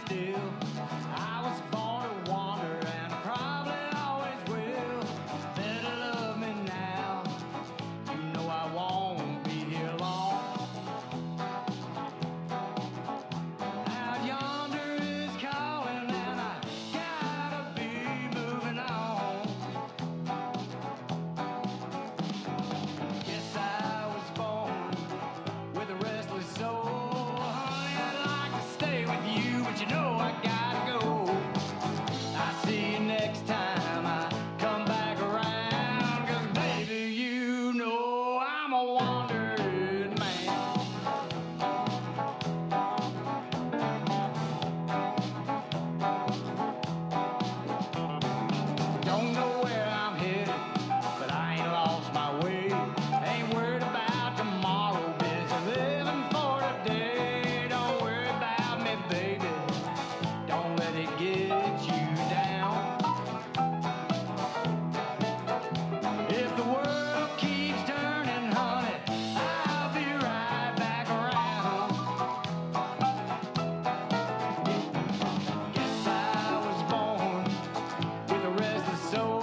standing still. I was born to wander and probably always will. Better love me now. You know I won't be here long. Out yonder is calling and I gotta be moving on. Guess I was born with a restless soul. Honey, I'd like to stay with you, but you know I gotta go. I'll see you next time I come back around. 'Cause baby, you know I'm a wandering man. Don't know where I'm headed, but I ain't lost my way. Ain't worried about tomorrow, busy living for today. Don't worry about me, baby. Don't let it get you down. If the world keeps turning, honey, I'll be right back around. Guess I was born with a restless soul.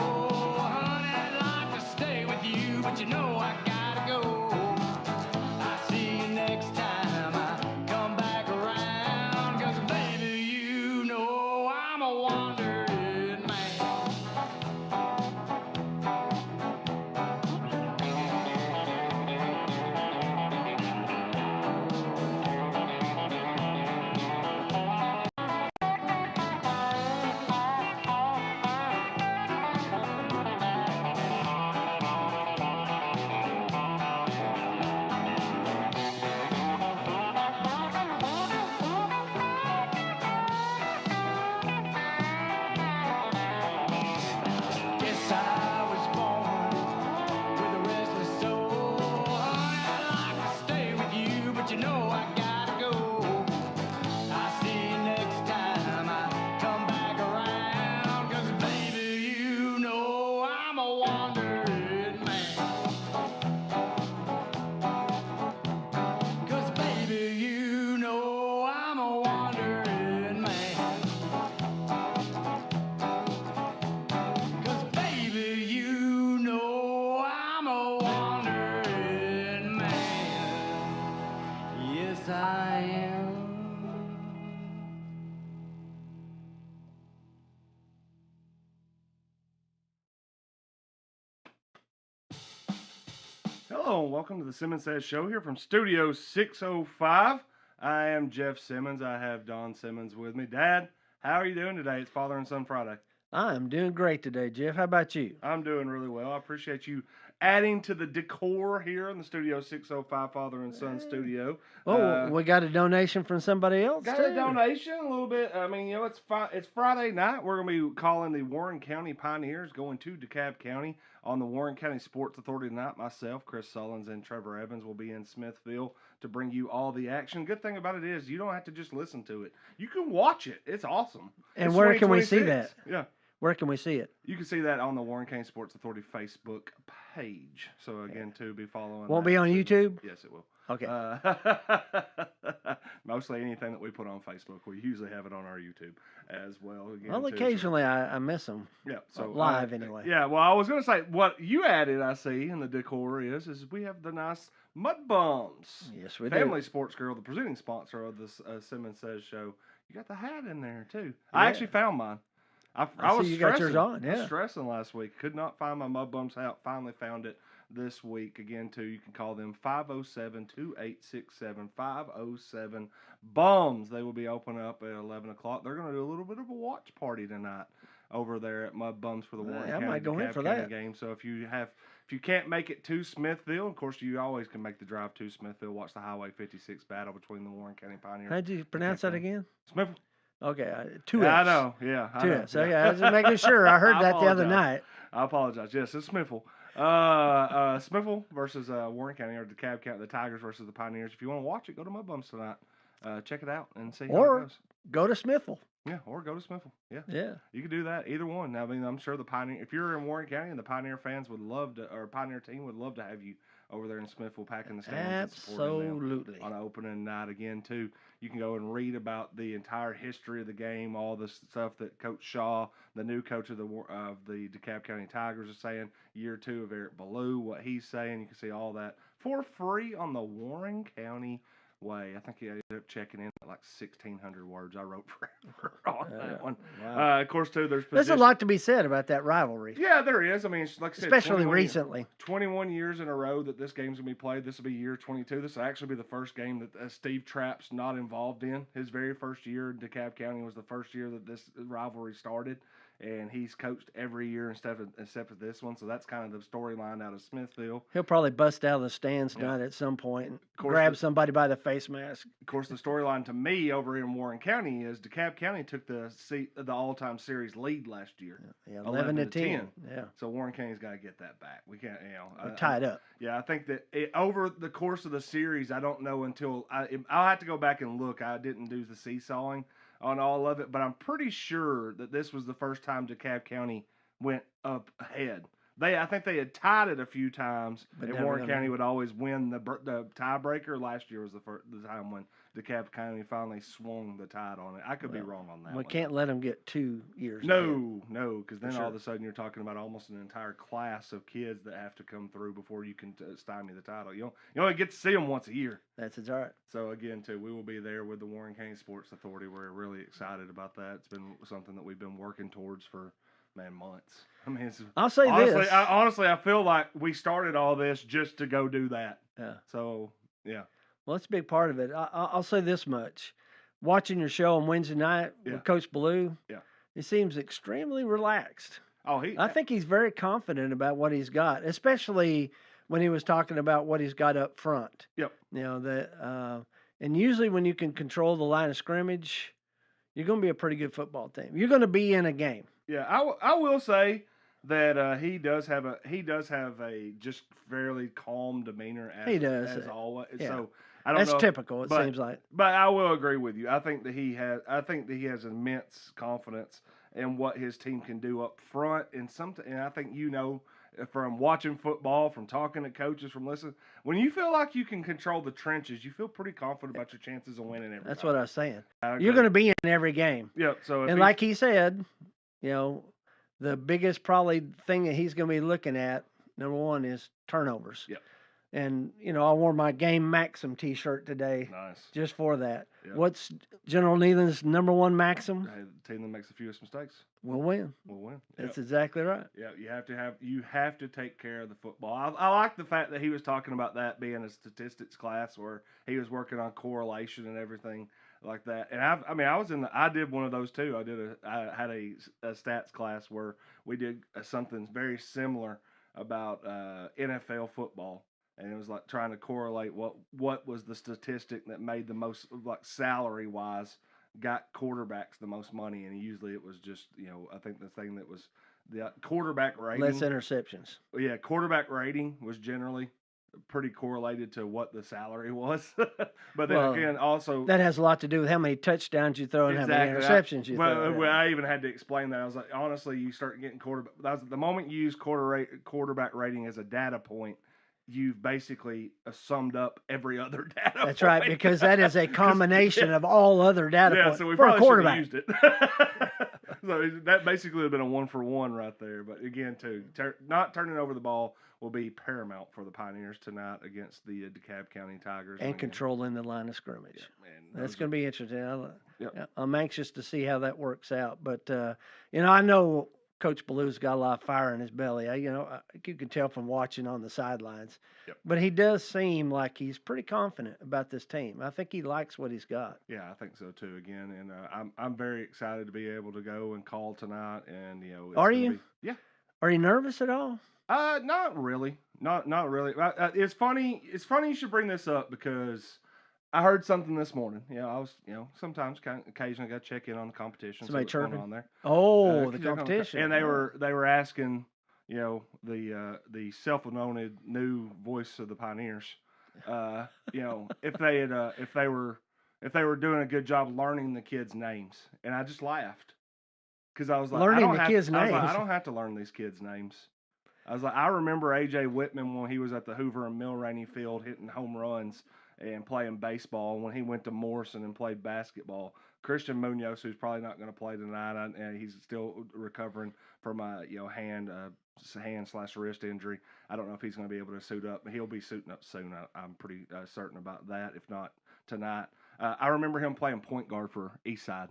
Honey, I'd like to stay with you, but you know I gotta go. I'll see you next time I come back around. 'Cause baby, you know I'm a wandering man. Guess I was born with a restless soul. Honey, I'd like to stay with you, but you know I gotta go. I'll see you next time I come back around. 'Cause baby, you know I'm a wandering man. 'Cause baby, you know I'm a wandering man. 'Cause baby, you know I'm a wandering man. Yes, I am. Hello and welcome to the Simmons Says Show here from Studio 605. I am Jeff Simmons. I have Don Simmons with me. Dad, how are you doing today? It's Father and Son Friday. I'm doing great today, Jeff. How about you? I'm doing really well. I appreciate you adding to the decor here in the Studio 605 Father and Son studio. Oh, we got a donation from somebody else, Got too. a donation a little bit. I mean, it's Friday night. We're going to be calling the Warren County Pioneers going to DeKalb County on the Warren County Sports Authority tonight. Myself, Chris Sullins, and Trevor Evans will be in Smithville to bring you all the action. Good thing about it is you don't have to just listen to it. You can watch it. It's awesome. And It's where can we see 2026. that? Yeah. Where can we see it? You can see that on the Warren County Sports Authority Facebook page. So again, to be following. Won't that. be on YouTube? Yes, it will. Okay. Mostly anything that we put on Facebook, we usually have it on our YouTube as well. Again, Well, too, so- occasionally I miss them. yeah. So live anyway. Yeah. Well, I was gonna say what you added. I see in the decor is we have the nice mud bums. Yes, we Family Sports Girl, the presenting sponsor of this Simmons Says show. You got the hat in there too. I Yeah. actually found mine. I I was see you got stressing. yours on, I was yeah. stressing last week. Could not find my Mud Bums hat. Finally found it this week. Again, too, you can call them 507-2867. 507 Bums. They will be open up at 11 o'clock. They're going to do a little bit of a watch party tonight over there at Mud Bums for the Warren I County might go in DeKalb for County that. game. So if you can't make it to Smithville, of course, you always can make the drive to Smithville. Watch the Highway 56 battle between the Warren County Pioneers. How'd you pronounce that again? Smithville. Okay, two Yeah, I F's. know. Yeah, I Two know. F's. Okay, I was just making sure. I heard I that the other apologize. night. I apologize. Yes, it's Smithville. Smithville versus Warren County, or DeKalb County, the Tigers versus the Pioneers. If you want to watch it, go to Mud Bums tonight. Check it out and see how Or it goes. go to Smithville. Yeah, or go to Smithville. Yeah. Yeah. You can do that. Either one. I mean, I'm sure the Pioneer, if you're in Warren County and the Pioneer fans would love to, or Pioneer team would love to have you over there in Smithville, packing the stands and supporting them Absolutely. on opening night again too. You can go and read about the entire history of the game, all the stuff that Coach Shaw, the new coach of the DeKalb County Tigers, is saying. Year 2 of Eric Ballou, what he's saying. You can see all that for free on the Warren County Way. I think he ended up checking in at like 1,600 words. I wrote forever on that one. Wow. Of course, too, there's a lot to be said about that rivalry. Yeah, there is. I mean, like I said, especially recently. 21 years in a row that this game's going to be played. This will be year 22. This will actually be the first game that Steve Trapp's not involved in. His very first year in DeKalb County was the first year that this rivalry started. And he's coached every year except for this one. So that's kind of the storyline out of Smithville. He'll probably bust out of the stands tonight at some point and grab somebody by the face mask. Of course, the storyline to me over in Warren County is DeKalb County took the all-time series lead last year. Yeah, 11 to 10. Yeah. So Warren County's got to get that back. We can't, We're tied up. Yeah, I think that over the course of the series, I don't know until I'll have to go back and look. I didn't do the seesawing on all of it, but I'm pretty sure that this was the first time DeKalb County went up ahead. I think they had tied it a few times, and Warren County would always win the tiebreaker. Last year was the time when DeKalb County finally swung the tide on it. I could be wrong on that. We can't let them get 2 years. No, because then all of a sudden you're talking about almost an entire class of kids that have to come through before you can stymie the title. You only get to see them once a year. That's right. So again, too, we will be there with the Warren County Sports Authority. We're really excited about that. It's been something that we've been working towards for months. I mean, I'll say this. Honestly, I feel like we started all this just to go do that. Yeah. So, yeah. Well, that's a big part of it. I'll say this much. Watching your show on Wednesday night with Coach Ballou, he seems extremely relaxed. I think he's very confident about what he's got, especially when he was talking about what he's got up front. Yep. And usually when you can control the line of scrimmage, you're going to be a pretty good football team. You're going to be in a game. Yeah, I will say that he does have a just fairly calm demeanor as always. Yeah. So I don't know. That's typical. It seems like. But I will agree with you. I think that he has immense confidence in what his team can do up front, and I think from watching football, from talking to coaches, from listening, when you feel like you can control the trenches, you feel pretty confident about your chances of winning every That's time. what I was saying. You're going to be in every game. Yep. So like he said, the biggest probably thing that he's going to be looking at, number one, is turnovers. Yep. And, I wore my Game Maxim T-shirt today. Nice. Just for that. Yep. What's General Nealon's number one maxim? The team that makes the fewest mistakes will win. Yep. That's exactly right. Yeah, you have to take care of the football. I like the fact that he was talking about that being a statistics class where he was working on correlation and everything like that. And I did one of those too. I had a stats class where we did something very similar about NFL football. And it was like trying to correlate what was the statistic that made the most, like salary wise, got quarterbacks the most money. And usually it was just, I think the thing that was the quarterback rating. Less interceptions. Yeah, quarterback rating was generally pretty correlated to what the salary was. But then again, also. That has a lot to do with how many touchdowns you throw and how many interceptions you throw. Well, I even had to explain that. I was like, honestly, you start getting the moment you use quarterback rating as a data point, you've basically summed up every other data point. That's right, because that is a combination of all other data points so we for a probably quarterback. Used it. So that basically would have been a 1-for-1 right there. But again, not turning over the ball will be paramount for the Pioneers tonight against the DeKalb County Tigers. And controlling the line of scrimmage. Yeah, that's going to be interesting. Yep. I'm anxious to see how that works out. But, I know Coach Ballou's got a lot of fire in his belly. You can tell from watching on the sidelines. Yep. But he does seem like he's pretty confident about this team. I think he likes what he's got. Yeah, I think so too. Again, and I'm very excited to be able to go and call tonight. And are you? Yeah. Are you nervous at all? Not really. Not really. It's funny. It's funny you should bring this up because I heard something this morning. I was, sometimes occasionally got to check in on the competition. Somebody chirping going on there. Oh, the competition. And they were asking, the self-anointed new voice of the Pioneers, if they were doing a good job learning the kids' names, and I just laughed because I was like, learning the kids' names. I don't have to learn these kids' names. I was like, I remember A.J. Whitman when he was at the Hoover and Mulroney Field hitting home runs and playing baseball. When he went to Morrison and played basketball, Christian Munoz, who's probably not going to play tonight, and he's still recovering from a hand/wrist injury. I don't know if he's going to be able to suit up. He'll be suiting up soon. I'm pretty certain about that. If not tonight, I remember him playing point guard for Eastside,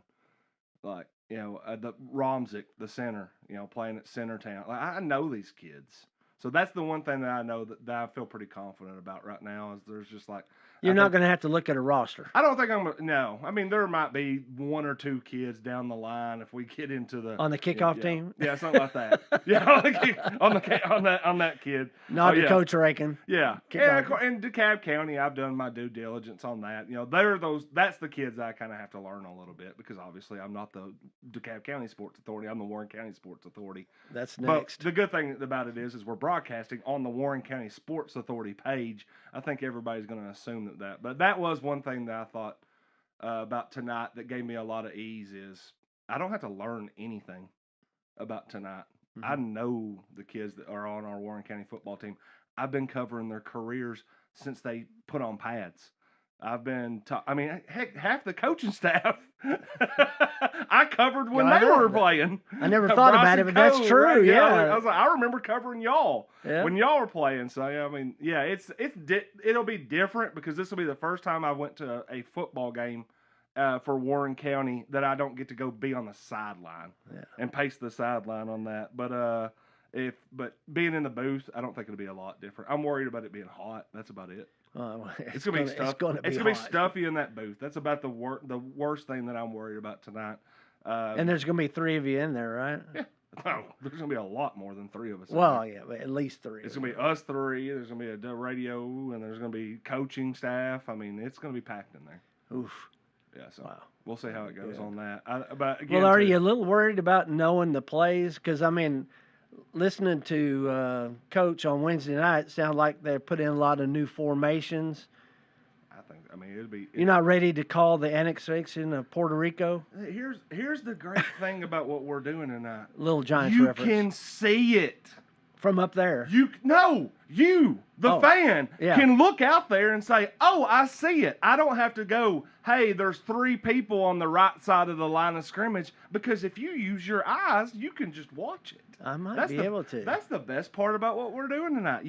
like. The Romzik, the center, playing at Centertown. Like, I know these kids. So that's the one thing that I know that I feel pretty confident about right now is there's just like... You're not going to have to look at a roster. I don't think I'm going to... No. I mean, there might be one or two kids down the line if we get into the... On the kickoff team? Yeah, something like that. Yeah, on that kid. Not Coach Rankin. Yeah. And DeKalb County, I've done my due diligence on that. That's the kids I kind of have to learn a little bit because obviously I'm not the DeKalb County Sports Authority. I'm the Warren County Sports Authority. That's next. But the good thing about it is we're broadcasting on the Warren County Sports Authority page. I think everybody's going to assume that. But that was one thing that I thought about tonight that gave me a lot of ease is I don't have to learn anything about tonight. Mm-hmm. I know the kids that are on our Warren County football team. I've been covering their careers since they put on pads. I've been, heck, half the coaching staff I covered when they were playing. I never thought about it, but that's true. Right? Yeah, I was like, I remember covering y'all when y'all were playing. So it'll be different because this will be the first time I went to a football game for Warren County that I don't get to go be on the sideline and pace the sideline on that. But being in the booth, I don't think it'll be a lot different. I'm worried about it being hot. That's about it. It's gonna be stuffy. It's gonna be stuffy in that booth. That's about the worst thing that I'm worried about tonight. And there's gonna be 3 of you in there, right? Yeah. No, there's gonna be a lot more than 3 of us. Well, yeah, but at least 3. It's gonna be us 3. There's gonna be a radio, and there's gonna be coaching staff. I mean, it's gonna be packed in there. Oof. Yeah. So we'll see how it goes on that. But again, are you a little worried about knowing the plays? Because listening to Coach on Wednesday night, it sounded like they put in a lot of new formations. It'll be... You're not ready to call the annexation of Puerto Rico? Here's the great thing about what we're doing tonight. Little Giants reference. You can see it. From up there. The fan, can look out there and say, oh, I see it. I don't have to go, hey, there's 3 people on the right side of the line of scrimmage, because if you use your eyes, you can just watch it. I might be able to. That's the best part about what we're doing tonight.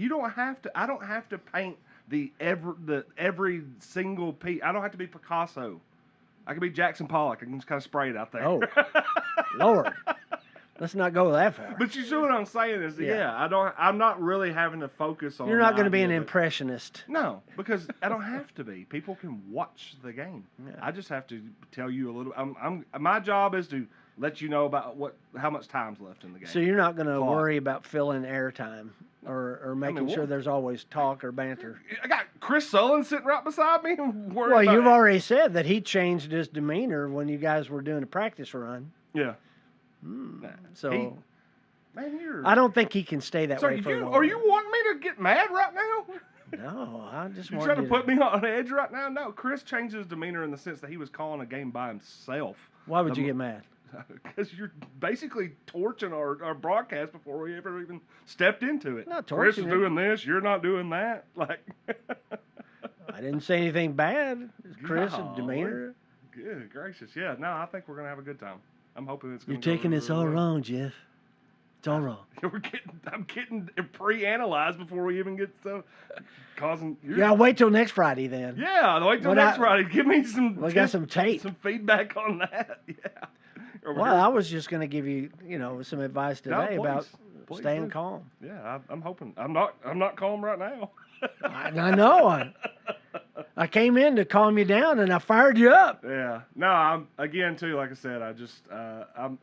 I don't have to paint every single piece. I don't have to be Picasso. I can be Jackson Pollock. I can just kind of spray it out there. Oh, Lord. Let's not go that far. But you see what I'm saying is, I'm not really having to focus on. You're not going to be an impressionist. No, because I don't have to be. People can watch the game. Yeah. I just have to tell you a little. My job is to let you know about how much time's left in the game. So you're not going to worry about filling airtime or making sure there's always talk or banter. I got Chris Sullivan sitting right beside me. Well, you've already said that he changed his demeanor when you guys were doing a practice run. Yeah. So, I don't think he can stay that way for long. Are you wanting me to get mad right now? No, I just want you trying to put me on edge right now? No, Chris changed his demeanor in the sense that he was calling a game by himself. Why would you get mad? Because you're basically torching our broadcast before we ever even stepped into it. Not torching Chris is doing this, you're not doing that. Like, I didn't say anything bad. Chris' demeanor. Good gracious, yeah. No, I think we're gonna have a good time. I'm hoping it's going to. You're taking this all wrong, Jeff. It's all wrong. I'm getting pre-analyzed before we even get stuff causing. Yeah, wait till next Friday then. Yeah, wait till next Friday. Give me some. We got some tape, some feedback on that. Yeah. Well, I was just going to give you, some advice today about staying calm. Yeah, I'm hoping. I'm not calm right now. I know. I came in to calm you down, and I fired you up. Yeah. No, like I said,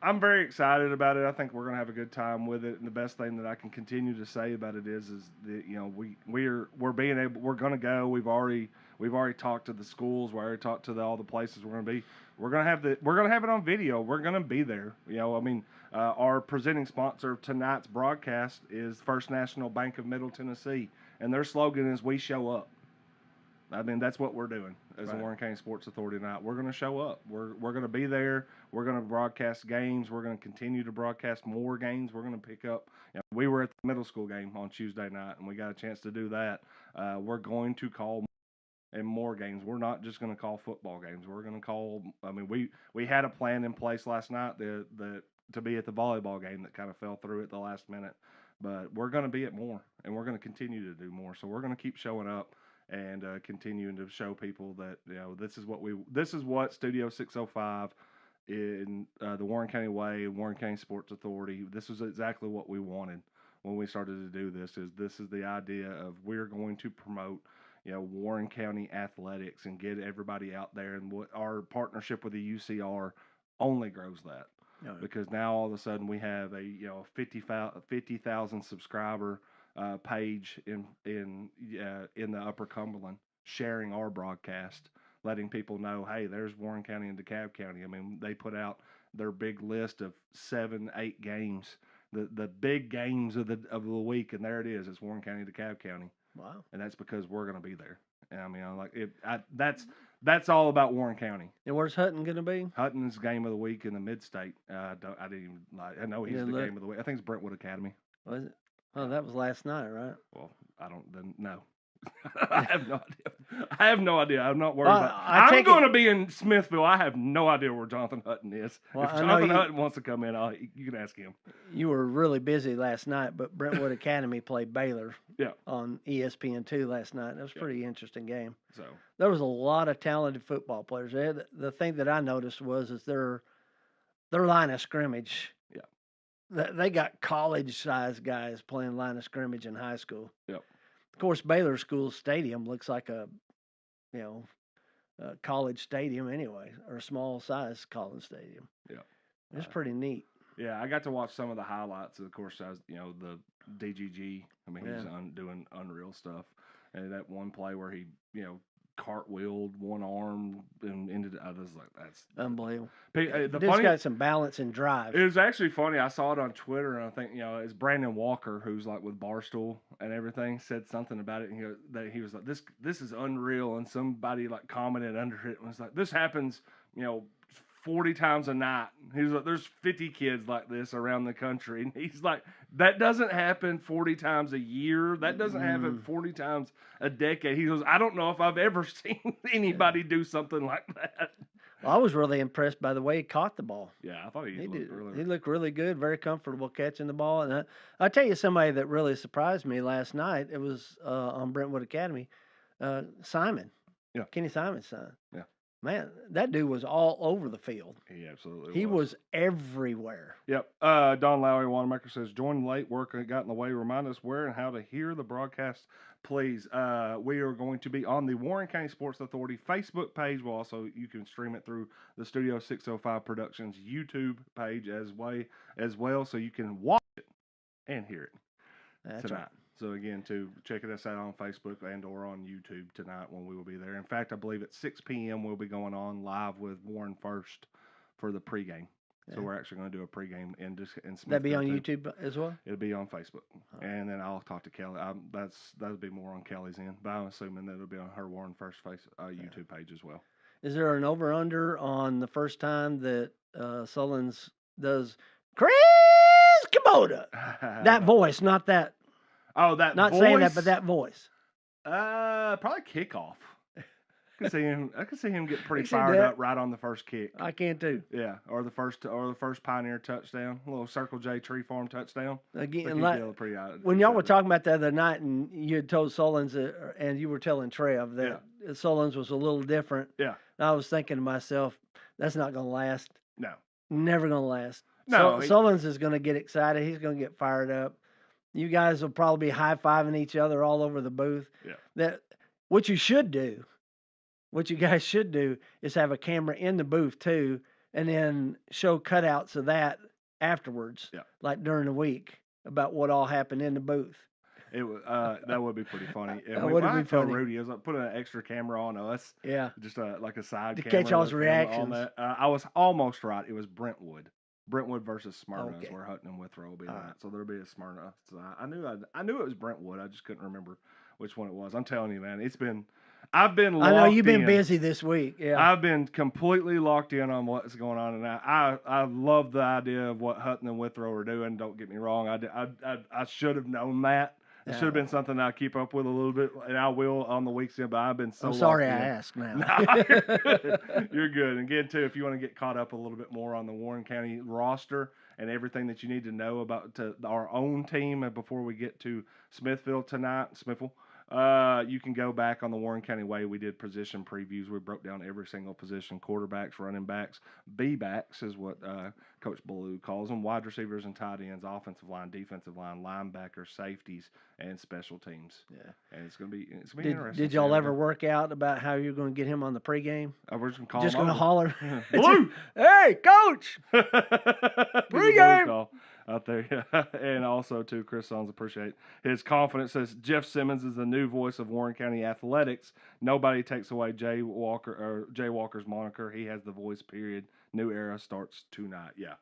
I'm very excited about it. I think we're gonna have a good time with it, and the best thing that I can continue to say about it is that we're gonna go. We've already talked to the schools. We already talked to all the places we're gonna be. We're gonna have it on video. We're gonna be there. Our presenting sponsor of tonight's broadcast is First National Bank of Middle Tennessee, and their slogan is "We show up." I mean, that's what we're doing as the Warren County Sports Authority tonight. We're going to show up. We're going to be there. We're going to broadcast games. We're going to continue to broadcast more games. We're going to pick up. We were at the middle school game on Tuesday night, and we got a chance to do that. We're going to call more games. We're not just going to call football games. We're going to call. I mean, we had a plan in place last night to be at the volleyball game that kind of fell through at the last minute. But we're going to be at more, and we're going to continue to do more. So we're going to keep showing up and continuing to show people that this is what Studio 605 in the Warren County Way, Warren County Sports Authority. This is exactly what we wanted when we started to do this. This is the idea of we're going to promote Warren County athletics and get everybody out there, and what our partnership with the UCR only grows that. Because now all of a sudden we have a 50,000 subscriber page in the Upper Cumberland sharing our broadcast, letting people know, hey, there's Warren County and DeKalb County. I mean, they put out their big list of 7-8 games, the big games of the week, and there it is. It's Warren County, DeKalb County. Wow! And that's because we're going to be there. And I mean, that's all about Warren County. And where's Hutton going to be? Hutton's game of the week in the Mid-State. I know he's the game of the week. I think it's Brentwood Academy. Was it? Oh, that was last night, right? Well, I don't know. I have no idea. I'm not worried about it. I'm going to be in Smithville. I have no idea where Jonathan Hutton is. Well, if Jonathan Hutton wants to come in, you can ask him. You were really busy last night, but Brentwood Academy played Baylor on ESPN2 last night. That was a pretty interesting game. So there was a lot of talented football players. The thing that I noticed was their line of scrimmage. Yeah, they got college-sized guys playing line of scrimmage in high school. Yep. Of course, Baylor School Stadium looks like a college stadium anyway, or a small size college stadium. Yeah, it's pretty neat. Yeah, I got to watch some of the highlights. Of course, the DGG. I mean, he's doing unreal stuff. And that one play where he, cartwheeled one arm and ended. I was like, that's unbelievable. Dude's got some balance and drive. It was actually funny. I saw it on Twitter, and I think it's Brandon Walker, who's like with Barstool and everything, said something about it. And that he was like, this is unreal, and somebody like commented under it and was like, this happens, 40 times a night. He's like, there's 50 kids like this around the country. And he's like, that doesn't happen 40 times a year. That doesn't happen 40 times a decade. He goes, I don't know if I've ever seen anybody do something like that. Well, I was really impressed by the way he caught the ball. Yeah, I thought he looked really good, very comfortable catching the ball. And I'll tell you somebody that really surprised me last night. It was on Brentwood Academy, Simon. Yeah. Kenny Simon's son. Yeah. Man, that dude was all over the field. He absolutely He was everywhere. Yep. Don Lowry Wanamaker says, join late, work got in the way. Remind us where and how to hear the broadcast, please. We are going to be on the Warren County Sports Authority Facebook page. You can stream it through the Studio 605 Productions YouTube page as well, so you can watch it and hear it tonight. Right. So again, check us out on Facebook and or on YouTube tonight when we will be there. In fact, I believe at 6 p.m. we'll be going on live with Warren First for the pregame. Yeah. So we're actually going to do a pregame in Smithville. That'd be on YouTube as well? It'll be on Facebook. Oh. And then I'll talk to Kelly. That'll be more on Kelly's end, but I'm assuming that it'll be on her Warren First YouTube page as well. Is there an over-under on the first time that Sullins does Chris Kubota? That voice, not that. Oh, that not voice? Saying that, but that voice. Probably kickoff. I could see him get pretty fired up right on the first kick. I can too. Yeah, or the first Pioneer touchdown, a little Circle J Tree Farm touchdown. Again, when y'all were talking about the other night, and you had told Sullins and you were telling Trev that Sullins was a little different. Yeah, and I was thinking to myself, that's not going to last. No, never going to last. No, Sullins is going to get excited. He's going to get fired up. You guys will probably be high-fiving each other all over the booth. Yeah. What you guys should do is have a camera in the booth too, and then show cutouts of that afterwards, like during the week, about what all happened in the booth. That would be pretty funny. That would be funny. Rudy, I was like, put an extra camera on us. Yeah. Just like a side to camera. To catch y'all's reactions. I was almost right. It was Brentwood versus Smyrna is where Hutton and Withrow will be tonight. So there'll be a Smyrna. So I knew it was Brentwood. I just couldn't remember which one it was. I'm telling you, man, I've been locked I know you've been in. busy this week. Yeah. I've been completely locked in on what's going on, and I love the idea of what Hutton and Withrow are doing. Don't get me wrong. I should have known that. It should have been something I keep up with a little bit, and I will on the weekend, but I've been so I'm sorry locked I in. asked now. No, you're good. You're good. And again, too, if you want to get caught up a little bit more on the Warren County roster and everything that you need to know about our own team before we get to Smithville tonight, you can go back on the Warren County Way. We did position previews. We broke down every single position, quarterbacks, running backs, B-backs is what Coach Ballou calls them, wide receivers and tight ends, offensive line, defensive line, linebackers, safeties, and special teams. Yeah. And it's going to be interesting. Did y'all ever work out about how you're going to get him on the pregame? We're just going to holler. Blue! Hey, Coach! Pregame! Out there, yeah. And also, too, Chris Sons appreciate his confidence. Says Jeff Simmons is the new voice of Warren County athletics. Nobody takes away Jay Walker's moniker. He has the voice. Period. New era starts tonight. Yeah,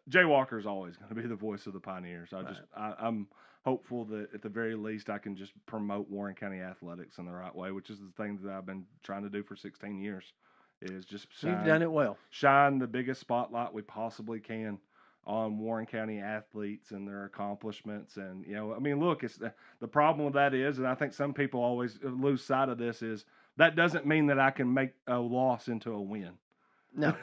Jay Walker's always going to be the voice of the Pioneers. I'm hopeful that at the very least I can just promote Warren County athletics in the right way, which is the thing that I've been trying to do for 16 years. Is just you've done it well. Shine the biggest spotlight we possibly can on Warren County athletes and their accomplishments. And, look, it's the problem with that is, and I think some people always lose sight of this, is that doesn't mean that I can make a loss into a win. No.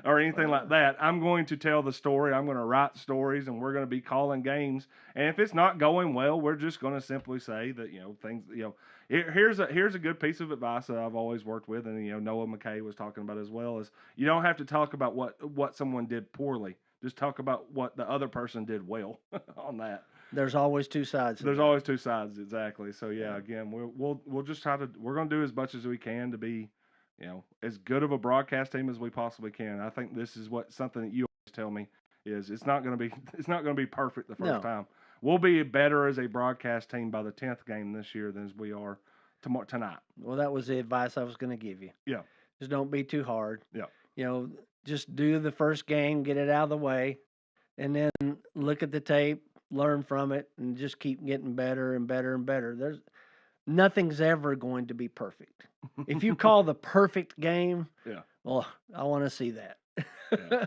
Or anything like that. I'm going to tell the story. I'm going to write stories, and we're going to be calling games. And if it's not going well, we're just going to simply say that, things, here's a good piece of advice that I've always worked with, and, Noah McKay was talking about as well, is you don't have to talk about what someone did poorly. Just talk about what the other person did well on that. There's always two sides. There's always two sides, exactly. So, again, we'll just we're going to do as much as we can to be, as good of a broadcast team as we possibly can. I think this is something that you always tell me is it's not going to be perfect the first time. We'll be better as a broadcast team by the 10th game this year than as we are tonight. Well, that was the advice I was going to give you. Yeah. Just don't be too hard. Yeah. Just do the first game, get it out of the way, and then look at the tape, learn from it, and just keep getting better and better and better. Nothing's ever going to be perfect. If you call the perfect game, well, I want to see that. Yeah.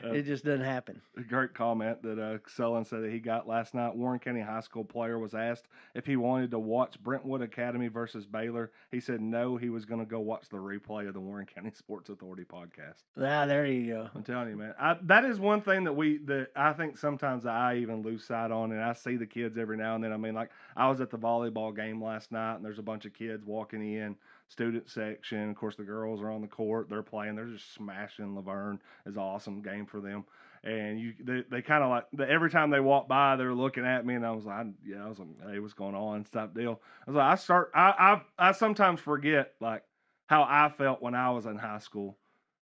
It just doesn't happen. A great comment that Sullen said that he got last night. Warren County High School player was asked if he wanted to watch Brentwood Academy versus Baylor. He said no, he was going to go watch the replay of the Warren County Sports Authority podcast. There you go. I'm telling you, man. That is one thing that I think sometimes I even lose sight on, and I see the kids every now and then. I mean, like I was at the volleyball game last night, and there's a bunch of kids walking in. Student section. Of course, the girls are on the court. They're playing. They're just smashing Laverne. It's an awesome game for them. And they kind of like every time they walk by, they're looking at me, and I was like, hey, what's going on? Type deal. I was like, I sometimes forget like how I felt when I was in high school,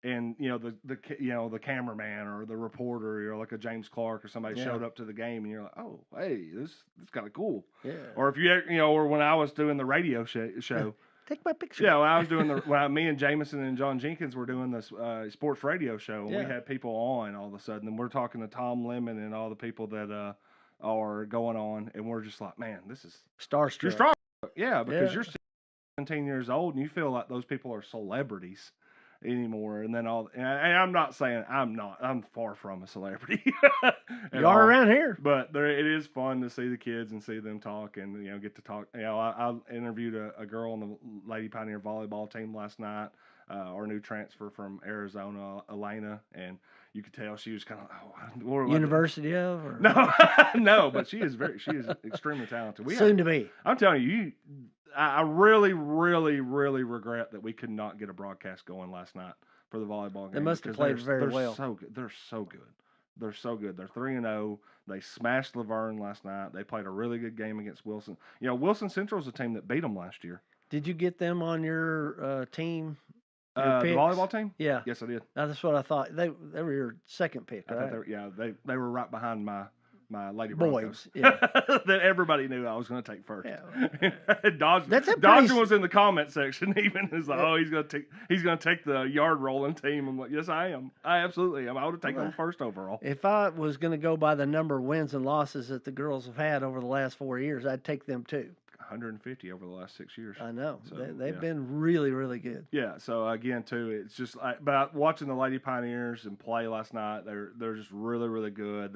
and the cameraman or the reporter or like a James Clark or somebody showed up to the game, and you're like, oh, hey, this is kind of cool. Yeah. Or if or when I was doing the radio show. Take my picture. Yeah, when I was doing me and Jameson and John Jenkins were doing this sports radio show, and we had people on all of a sudden, and we're talking to Tom Lemon and all the people that are going on, and we're just like, man, this is starstruck. You're starstruck, yeah, because you're 17 years old, and you feel like those people are celebrities anymore, and then and I'm not saying I'm far from a celebrity. You are around here, but it is fun to see the kids and see them talk, and get to talk. I interviewed a girl on the Lady Pioneer volleyball team last night, our new transfer from Arizona, Elena, and you could tell she was kind of University of or? No, but she is extremely talented. Soon to be. I'm telling you. I really, really, really regret that we could not get a broadcast going last night for the volleyball game. They must have played very well. They're so good. They're so good. They're 3-0. They smashed Laverne last night. They played a really good game against Wilson. Wilson Central is a team that beat them last year. Did you get them on your team? The volleyball team? Yeah. Yes, I did. That's what I thought. They were your second pick, right? They were right behind my Lady Broncos. That everybody knew I was going to take first. Yeah. Dodger was in the comment section even. He's like, oh, he's going to take the yard rolling team. I'm like, yes, I am. I absolutely am. I would have taken them first overall. If I was going to go by the number of wins and losses that the girls have had over the last 4 years, I'd take them too. 150 over the last 6 years. I know. So, they've been really, really good. Yeah. So again, too, it's just but watching the Lady Pioneers and play last night, they're just really, really good.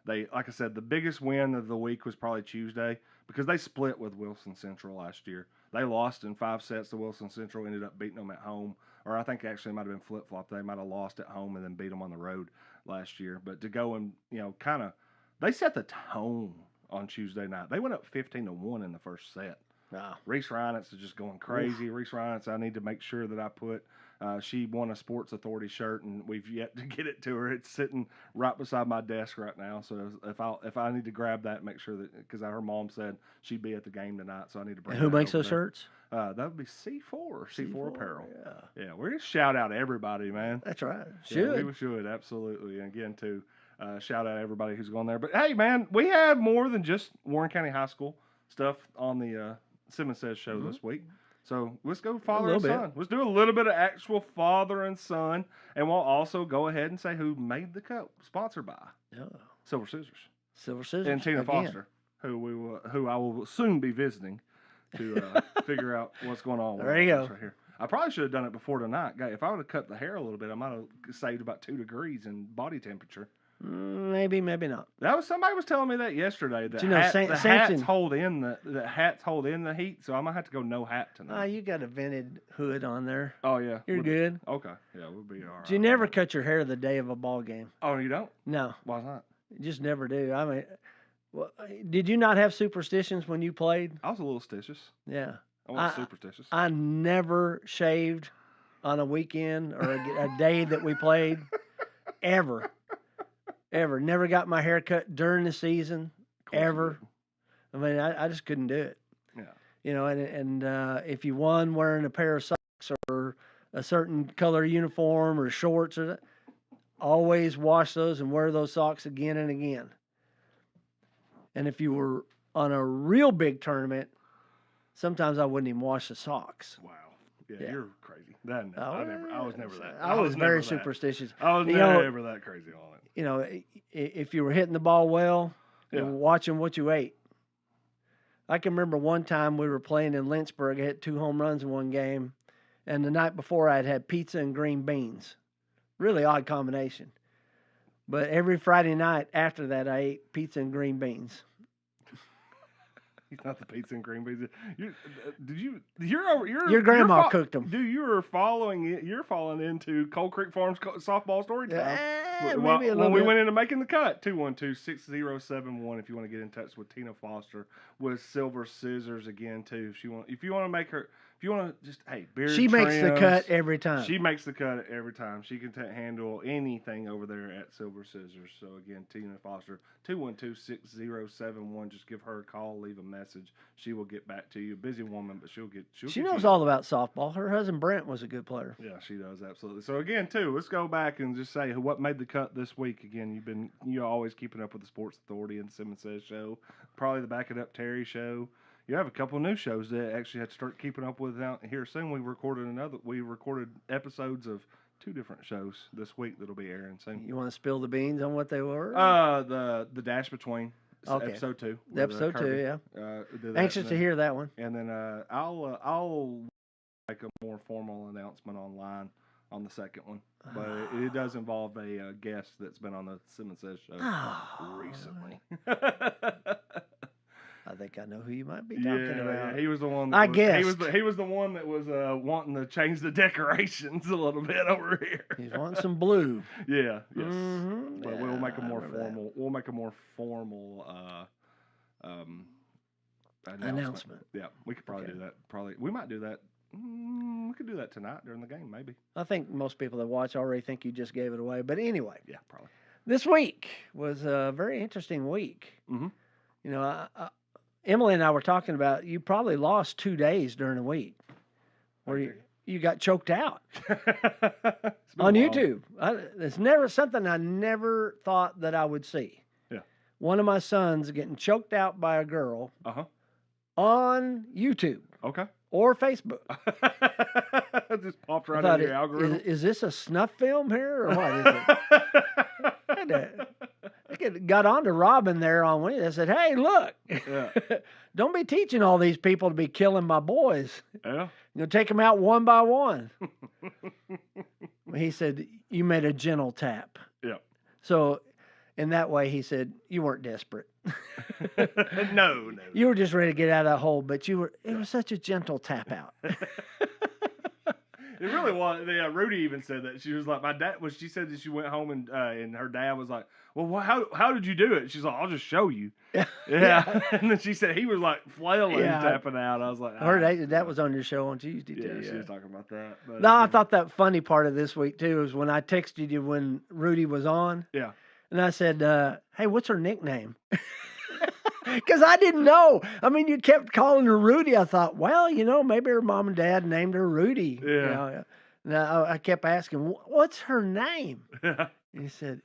They like I said, the biggest win of the week was probably Tuesday because they split with Wilson Central last year. They lost in 5 sets to Wilson Central, ended up beating them at home. Or I think actually it might have been flip-flop. They might have lost at home and then beat them on the road last year. But to go and, kind of, they set the tone on Tuesday night. They went up 15-1 in the first set. Wow. Reese Reinitz is just going crazy. Oof. Reese Reinitz, I need to make sure that I put, she won a Sports Authority shirt, and we've yet to get it to her. It's sitting right beside my desk right now. So if I need to grab that, make sure that, because her mom said she'd be at the game tonight, so I need to bring. And who makes those shirts? That would be C4 Apparel. Yeah, we're just shout out everybody, man. That's right. Yeah, we should absolutely. And again, too, shout out everybody who's going there. But hey, man, we have more than just Warren County High School stuff on the Simmons Says show this week. So let's go father and son. Let's do a little bit of actual father and son, and we'll also go ahead and say who made the cut. Sponsored by Silver Scissors and Tina Foster, who I will soon be visiting to figure out what's going on. There you go. Right here. I probably should have done it before tonight. If I would have cut the hair a little bit, I might have saved about 2 degrees in body temperature. Maybe not. Somebody was telling me that yesterday. That hats hold in the heat, so I might have to go no hat tonight. You got a vented hood on there. Oh yeah, you're good. Okay, yeah, we'll be all right. Do you never cut your hair the day of a ball game? Oh, you don't? No. Why not? You just never do. I mean, did you not have superstitions when you played? I was a little stitious. Yeah, I was superstitious. I never shaved on a weekend or a day that we played, ever. Ever. Never got my hair cut during the season, ever. I mean, I just couldn't do it. Yeah. And if you won wearing a pair of socks or a certain color uniform or shorts, always wash those and wear those socks again and again. And if you were on a real big tournament, sometimes I wouldn't even wash the socks. Wow. Yeah. You're crazy. I was never that. I was very superstitious. I was never that crazy on it. If you were hitting the ball well, and watching what you ate. I can remember one time we were playing in Lynchburg. I hit 2 home runs in one game, and the night before I'd had pizza and green beans. Really odd combination. But every Friday night after that, I ate pizza and green beans. Not the pizza and green beans. Your grandma cooked them. Dude, you're falling into Cold Creek Farms softball story time. When we went into making the cut, 212-6071. If you want to get in touch with Tina Foster with Silver Scissors again too. If you want to make her. If you want to just, beard she makes the cut every time. She makes the cut every time. She can handle anything over there at Silver Scissors. So, again, Tina Foster, 212-6071. Just give her a call, leave a message. She will get back to you. Busy woman, but she knows all about softball. Her husband, Brent, was a good player. Yeah, she does, absolutely. So, again, too, let's go back and just say what made the cut this week. Again, you're always keeping up with the Sports Authority and Simmons Says show. Probably the Back It Up Terry show. You have a couple of new shows that actually had to start keeping up with out here soon. We recorded episodes of 2 different shows this week that'll be airing soon. You want to spill the beans on what they were? The Dash Between, episode 2. Episode 2, yeah. Anxious to hear that one. And then I'll make a more formal announcement online on the second one, but it does involve a guest that's been on the Simmons Says show recently. I think I know who you might be talking about. Yeah, he was the one. He was the one that was wanting to change the decorations a little bit over here. He's wanting some blue. Yeah. Yes. Mm-hmm. But we'll make a more formal. That. We'll make a more formal announcement. Yeah, we could probably do that. We might do that. We could do that tonight during the game, maybe. I think most people that watch already think you just gave it away. But anyway. Yeah, probably. This week was a very interesting week. Mm-hmm. Emily and I were talking about you probably lost 2 days during the week where you got choked out on YouTube. It's never something I never thought that I would see. Yeah. One of my sons getting choked out by a girl on YouTube. Okay. Or Facebook. It just popped right in your algorithm. Is this a snuff film here or what is it? I got on to Robin there on Wednesday. I said, hey, look, don't be teaching all these people to be killing my boys. Yeah. Take them out one by one. He said, you made a gentle tap. Yeah. So in that way, he said, you weren't desperate. No. You were just ready to get out of that hole, but it was such a gentle tap out. It really was. Yeah, Rudy even said that. She was like, my dad, she said that she went home and her dad was like, well, how did you do it? She's like, I'll just show you. Yeah. And then she said he was like flailing, tapping out. I was like, that was on your show on Tuesday too. Yeah, she was talking about that. But no, I thought that funny part of this week too is when I texted you when Rudy was on. Yeah. And I said, hey, what's her nickname? Because I didn't know. I mean, you kept calling her Rudy. I thought, well, maybe her mom and dad named her Rudy. Yeah. Now I kept asking, what's her name? Yeah. And he said,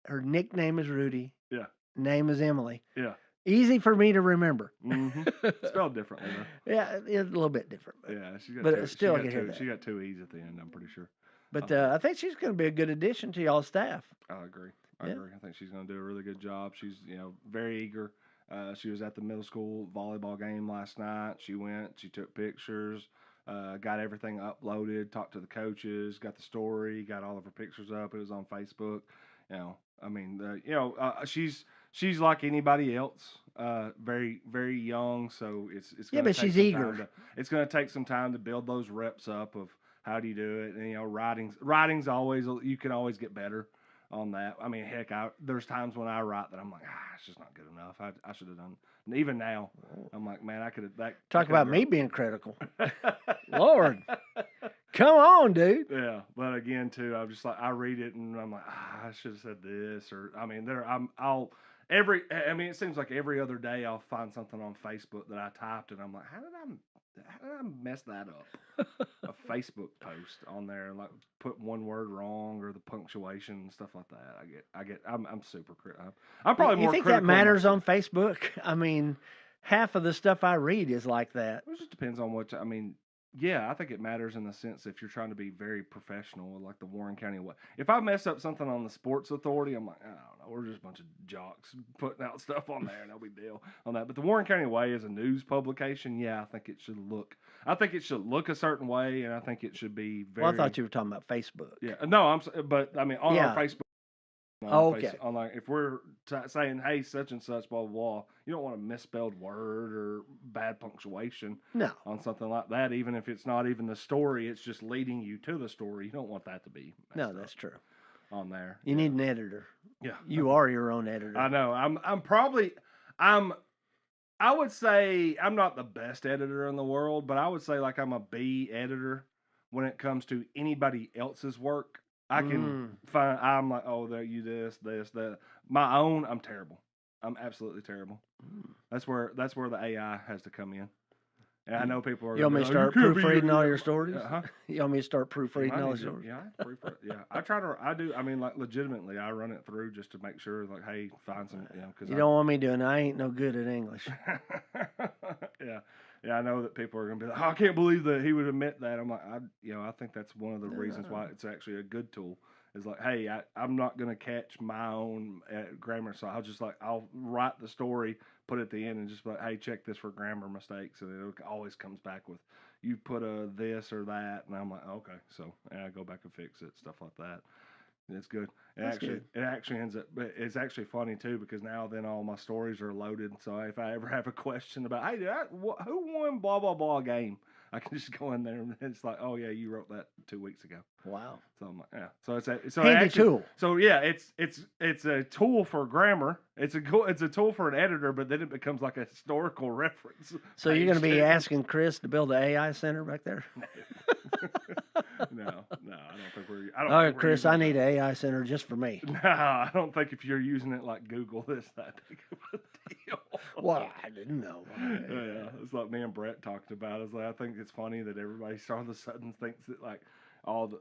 her nickname is Rudy. Yeah. Name is Emily. Yeah. Easy for me to remember. Mm-hmm. Spelled differently though. Yeah, it's a little bit different. But yeah, she got but two, still, she got two E's at the end. I'm pretty sure. But I think she's going to be a good addition to y'all's staff. I agree. I agree. I think she's going to do a really good job. She's very eager. She was at the middle school volleyball game last night. She went. She took pictures. Got everything uploaded. Talked to the coaches. Got the story. Got all of her pictures up. It was on Facebook. She's like anybody else. Very, very young. So it's but she's eager. It's going to take some time to build those reps up of how do you do it. And writing's always, you can always get better on that. I mean, heck, there's times when I write that I'm like, it's just not good enough. I should have done. And even now, I'm like, man, I could have. Talk about me being critical. Lord, come on, dude. Yeah, but again, too, I'm just like, I read it and I'm like, I should have said this, or I mean, it seems like every other day I'll find something on Facebook that I typed and I'm like, how did I mess that up? A Facebook post on there and like put one word wrong or the punctuation and stuff like that. I'm super critical. I'm probably more. You think that matters on Facebook? I mean, half of the stuff I read is like that. It just depends on what. I mean, yeah, I think it matters in the sense if you're trying to be very professional, like the Warren County way. If I mess up something on the Sports Authority, I'm like, I don't know, we're just a bunch of jocks putting out stuff on there, no big deal on that. But the Warren County Way is a news publication. Yeah, I think it should look a certain way, and I think it should be very. Well, I thought you were talking about Facebook. Yeah, no, on our Facebook. Okay. On like, if we're saying, hey, such and such, blah, blah, blah, you don't want a misspelled word or bad punctuation on something like that, even if it's not even the story, it's just leading you to the story. You don't want that to be No, that's true. On there. You need an editor. Yeah. You are your own editor. I know. I would say I'm not the best editor in the world, but I would say like I'm a B editor when it comes to anybody else's work. I can find. I'm like, oh, there you this, that. My own, I'm terrible. I'm absolutely terrible. That's where the AI has to come in. And I know people are. You want me to start proofreading all your stories? You want me to start proofreading all your stories? Yeah, proofread. Yeah, I do. I mean, like legitimately, I run it through just to make sure, like, hey, find some. Cause you don't want me doing. I ain't no good at English. Yeah, I know that people are gonna be like, oh, I can't believe that he would admit that. I'm like, I think that's one of the reasons why it's actually a good tool. Is like, hey, I'm not gonna catch my own grammar, so I'll write the story, put it at the end, and just be like, hey, check this for grammar mistakes, and it always comes back with you put a this or that, and I'm like, okay, so I go back and fix it, stuff like that. It's good. It actually ends up. It's actually funny too because now then all my stories are loaded. So if I ever have a question about, hey, who won blah blah blah game, I can just go in there and it's like, oh yeah, you wrote that 2 weeks ago. Wow. So I'm like, yeah. So it's handy tool. So yeah, it's a tool for grammar. It's a tool for an editor, but then it becomes like a historical reference. So you're going to be asking Chris to build an AI center back there? No, I don't think we're. All right, Chris, I need an AI center just for me. No, I don't think if you're using it like Google, that big of a deal. Well, I didn't know. Yeah, it's like me and Brett talked about. It's like I think it's funny that everybody all of a sudden thinks that like all the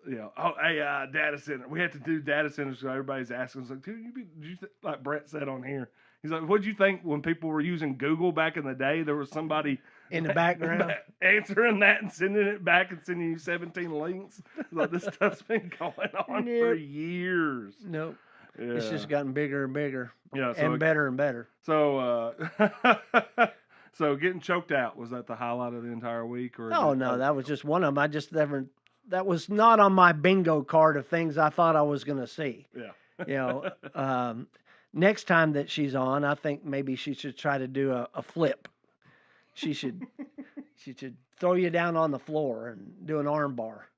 AI data center. We have to do data centers, so everybody's asking us like, dude, like Brett said on here. He's like, what'd you think when people were using Google back in the day? There was somebody in the background answering that and sending it back and sending you 17 links. Like this stuff's been going on for years. Nope. It's just gotten bigger and bigger. Yeah, and better and better. So, so getting choked out, was that the highlight of the entire week? Or No, that was just one of them. That was not on my bingo card of things I thought I was going to see. Yeah. Next time that she's on, I think maybe she should try to do a flip. She should throw you down on the floor and do an arm bar.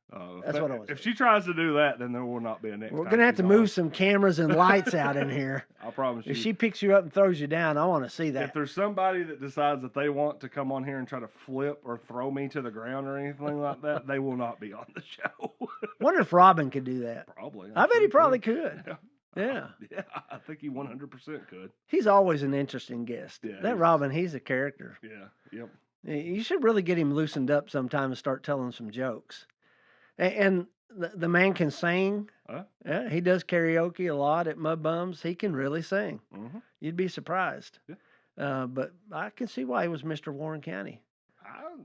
That's what I was. If she tries to do that, then there will not be a next. We're going to have to move some cameras and lights out in here. I promise you. If she picks you up and throws you down, I want to see that. If there's somebody that decides that they want to come on here and try to flip or throw me to the ground or anything like that, they will not be on the show. Wonder if Robin could do that. Probably. I bet he probably could. Yeah. Yeah, I think he 100% could. He's always an interesting guest. Yeah, that Robin, he's a character. Yeah, yep. You should really get him loosened up sometime and start telling some jokes. And the man can sing. Yeah, he does karaoke a lot at Mud Bums. He can really sing. Mm-hmm. You'd be surprised. Yeah. But I can see why he was Mr. Warren County.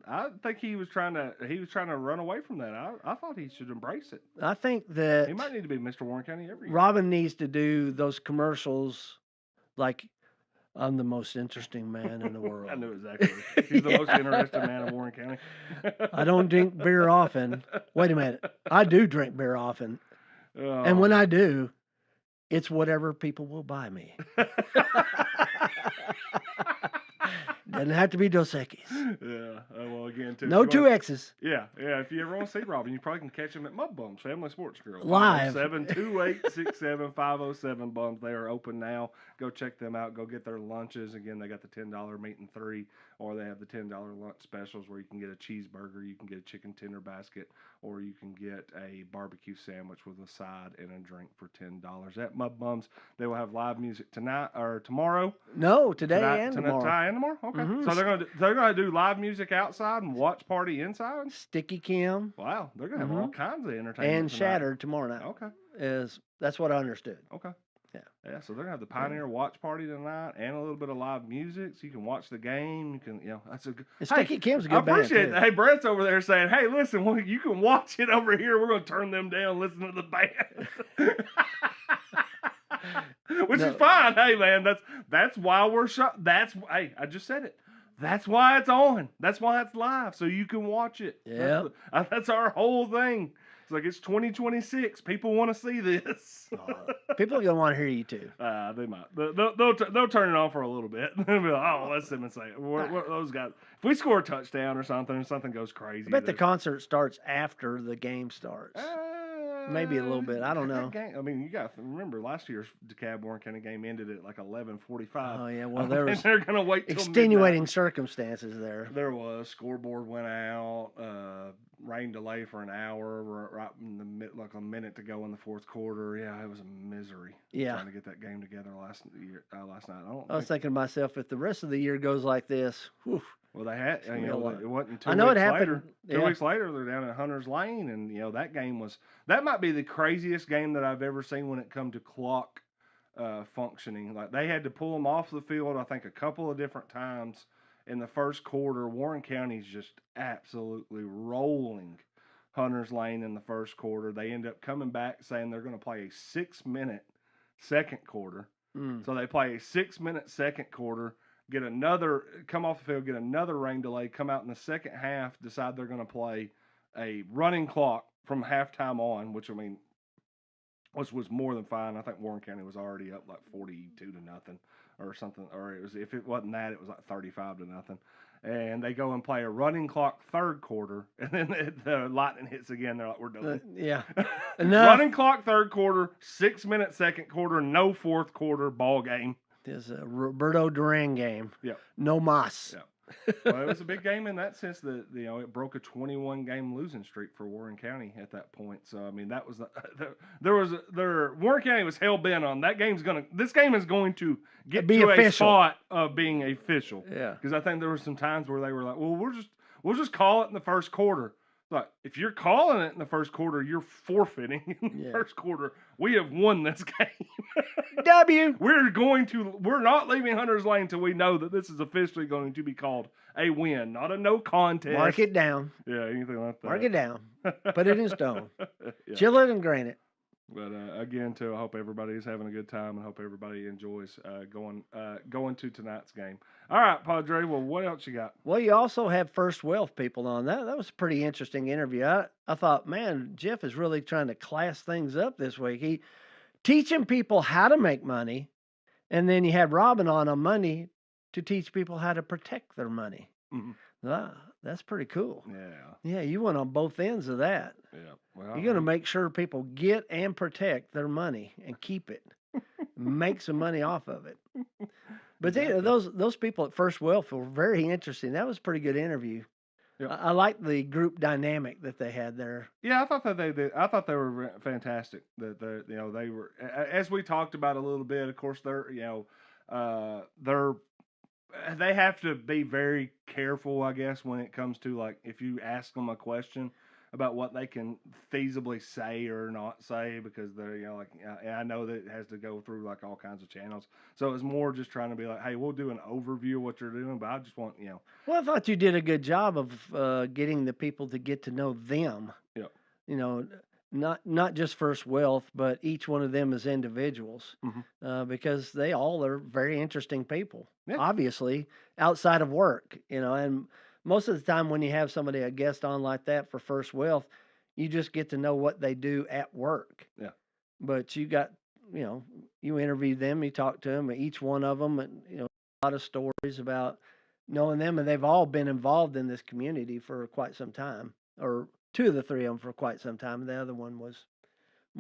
I think he was trying to run away from that. I thought he should embrace it. I think that he might need to be Mr. Warren County every year. Robin needs to do those commercials like, I'm the most interesting man in the world. I knew exactly. He's the most interesting man in Warren County. I don't drink beer often. Wait a minute. I do drink beer often. And when I do, it's whatever people will buy me. Doesn't have to be Dos Equis. Yeah. Well, again, too. No 2X's. Yeah. If you ever want to see Robin, you probably can catch him at Mud Bums, Family Sports Grill. Live. 728-67-507 Bums. They are open now. Go check them out. Go get their lunches. Again, they got the $10 meat and 3, or they have the $10 lunch specials where you can get a cheeseburger, you can get a chicken tender basket, or you can get a barbecue sandwich with a side and a drink for $10 at Mud Bums. They will have live music tonight or tomorrow. No, today and tomorrow. Tonight and tomorrow. Okay. Mm-hmm. So they're gonna do live music outside and watch party inside. Sticky Kim. Wow, they're gonna have all kinds of entertainment. And tonight. Shattered tomorrow night. Okay. That's what I understood. Okay. Yeah. Yeah. So they're gonna have the Pioneer watch party tonight and a little bit of live music, so you can watch the game. You can, that's a good. Sticky Kim's a good band. I appreciate it. Hey, Brett's over there saying, "Hey, listen, you can watch it over here. We're gonna turn them down. Listen to the band." Which is fine. Hey, man, that's why we're hey, I just said it. That's why it's on. That's why it's live, so you can watch it. Yeah. That's our whole thing. It's like it's 2026. People want to see this. People are gonna want to hear you too. They might. They'll turn it on for a little bit. They'll be like, "Oh, let's Simmons say it." What those guys? If we score a touchdown or something goes crazy. I bet the concert starts after the game starts. Maybe a little bit. I don't know. I mean, you got to remember last year's DeKalb Warren County game ended at like 11:45. Oh yeah, well there was they're gonna wait till extenuating midnight. Circumstances there. There was scoreboard went out, rain delay for an hour, right in the like a minute to go in the fourth quarter. Yeah, it was a misery. Yeah, trying to get that game together last night. I was thinking to myself, if the rest of the year goes like this, whew. Well, they had, it wasn't 2 I know weeks it happened. Later. 2 weeks later, they're down at Hunter's Lane, and that might be the craziest game that I've ever seen when it come to clock functioning. Like they had to pull them off the field, I think, a couple of different times in the first quarter. Warren County's just absolutely rolling Hunter's Lane in the first quarter. They end up coming back saying they're going to play a 6-minute second quarter. So they play a 6-minute second quarter. Come off the field, get another rain delay, come out in the second half, decide they're going to play a running clock from halftime on, which was more than fine. I think Warren County was already up like 42-0 or something, or if it wasn't that, it was like 35-0. And they go and play a running clock third quarter, and then the lightning hits again. They're like, we're done. Yeah. Running clock third quarter, 6-minute second quarter, no fourth quarter ball game. There's a Roberto Duran game. Yeah. No mas. Yeah. Well, it was a big game in that sense that it broke a 21-game losing streak for Warren County at that point. So I mean that was Warren County was hell bent on this game is going to get be to official. A spot of being official. Yeah. Because I think there were some times where they were like, well, we'll just call it in the first quarter. Like, if you're calling it in the first quarter, you're forfeiting in the first quarter. We have won this game. W. We're not leaving Hunter's Lane until we know that this is officially going to be called a win, not a no contest. Mark it down. Yeah, anything like that. Mark it down. Put it in stone. Yeah. Chill it and granite. But again, too, I hope everybody is having a good time and hope everybody enjoys going to tonight's game. All right, Padre. Well, what else you got? Well, you also have First Wealth people on. That was a pretty interesting interview. I thought, man, Jeff is really trying to class things up this week. He teaching people how to make money, and then you had Robin on Monday to teach people how to protect their money. Mm-hmm. That's pretty cool. Yeah, you went on both ends of that. Yeah, well, you're going to make sure people get and protect their money and keep it, make some money off of it. But exactly. Those people at First Wealth were very interesting. That was a pretty good interview. Yep. I liked the group dynamic that they had there. Yeah, I thought that they did. I thought they were fantastic. That they were, as we talked about a little bit. Of course, they have to be very careful, I guess, when it comes to, like, if you ask them a question about what they can feasibly say or not say, because they're, I know that it has to go through, like, all kinds of channels. So it's more just trying to be like, hey, we'll do an overview of what you're doing, but I just want, Well, I thought you did a good job of getting the people to get to know them. Yeah. Not just First Wealth, but each one of them as individuals, because they all are very interesting people. Yeah. Obviously, outside of work, and most of the time when you have somebody, a guest on like that for First Wealth, you just get to know what they do at work. Yeah. But you got, you interview them, you talk to them, each one of them, and a lot of stories about knowing them, and they've all been involved in this community for quite some time, or two of the three of them for quite some time. The other one was